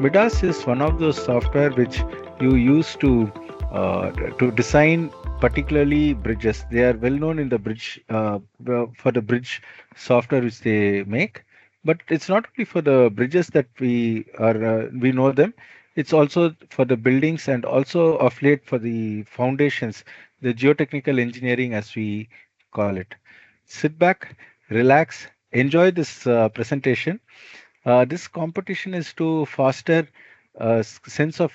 MIDAS is one of those software which you use to design particularly bridges. They are well known in the bridge for the bridge software which they make. But it's not only for the bridges that we know them. It's also for the buildings and also of late for the foundations, the geotechnical engineering as we call it. Sit back, relax, enjoy this presentation. This competition is to foster a sense of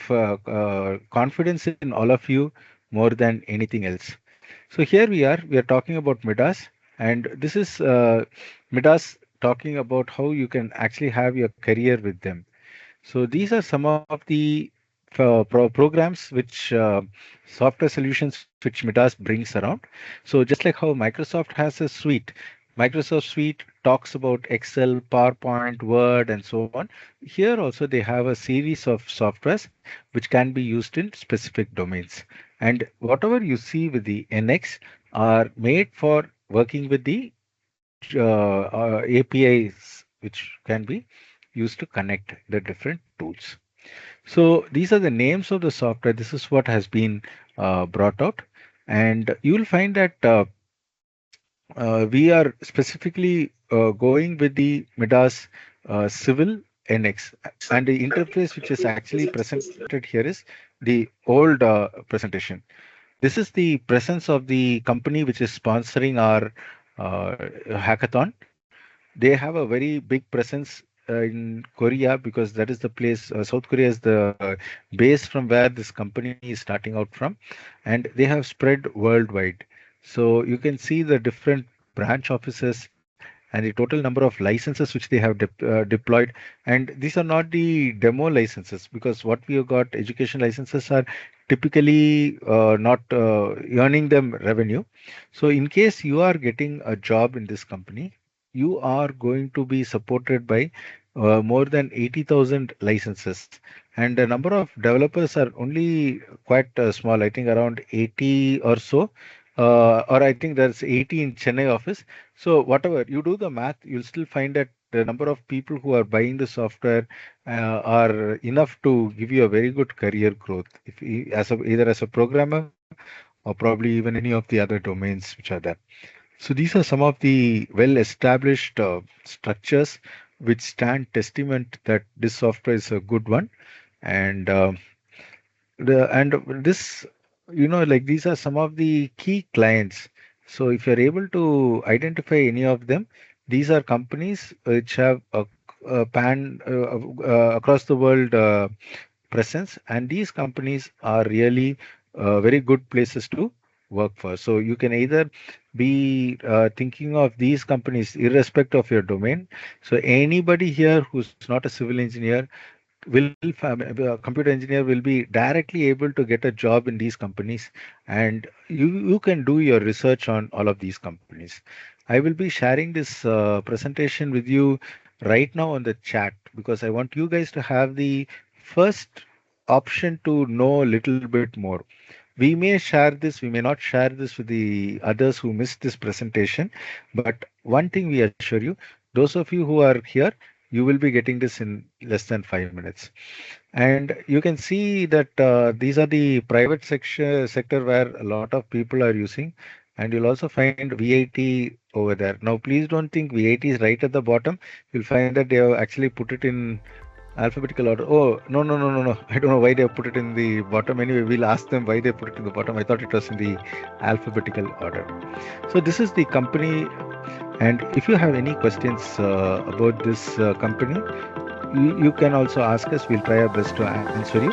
confidence in all of you more than anything else. So here we are talking about MIDAS, and this is MIDAS talking about how you can actually have your career with them. So these are some of the programs which software solutions which MIDAS brings around. So just like how Microsoft has a suite, Microsoft Suite talks about Excel, PowerPoint, Word, and so on. Here also they have a series of softwares which can be used in specific domains. And whatever you see with the NX are made for working with the APIs which can be used to connect the different tools. So these are the names of the software. This is what has been brought out. And you will find that we are specifically going with the MIDAS Civil NX. And the interface which is actually presented here is the old presentation. This is the presence of the company which is sponsoring our hackathon. They have a very big presence in Korea because that is the place, South Korea is the base from where this company is starting out from, and they have spread worldwide. So you can see the different branch offices and the total number of licenses which they have deployed. And these are not the demo licenses because what we have got education licenses are typically not earning them revenue. So in case you are getting a job in this company, you are going to be supported by more than 80,000 licenses. And the number of developers are only quite small, I think around 80 or so. Or I think there's 80 in Chennai office. So whatever you do the math, you'll still find that the number of people who are buying the software are enough to give you a very good career growth, if you, either as a programmer or probably even any of the other domains which are there. So these are some of the well-established structures which stand testament that this software is a good one, and this, like these are some of the key clients. So if you're able to identify any of them, these are companies which have a pan across the world presence, and these companies are really very good places to work for. So you can either be thinking of these companies irrespective of your domain. So anybody here who's not a civil engineer a computer engineer will be directly able to get a job in these companies, and you can do your research on all of these companies. I will be sharing this presentation with you right now on the chat because I want you guys to have the first option to know a little bit more. We may share this, we may not share this with the others who missed this presentation, but one thing we assure you, those of you who are here, you will be getting this in less than 5 minutes. And you can see that these are the private sector where a lot of people are using, and you'll also find VIT over there. Now, please don't think VIT is right at the bottom. You'll find that they have actually put it in alphabetical order. Oh, no, no, no, no, no. I don't know why they have put it in the bottom. Anyway, we'll ask them why they put it in the bottom. I thought it was in the alphabetical order. So this is the company. And if you have any questions about this company, you can also ask us. We'll try our best to answer you.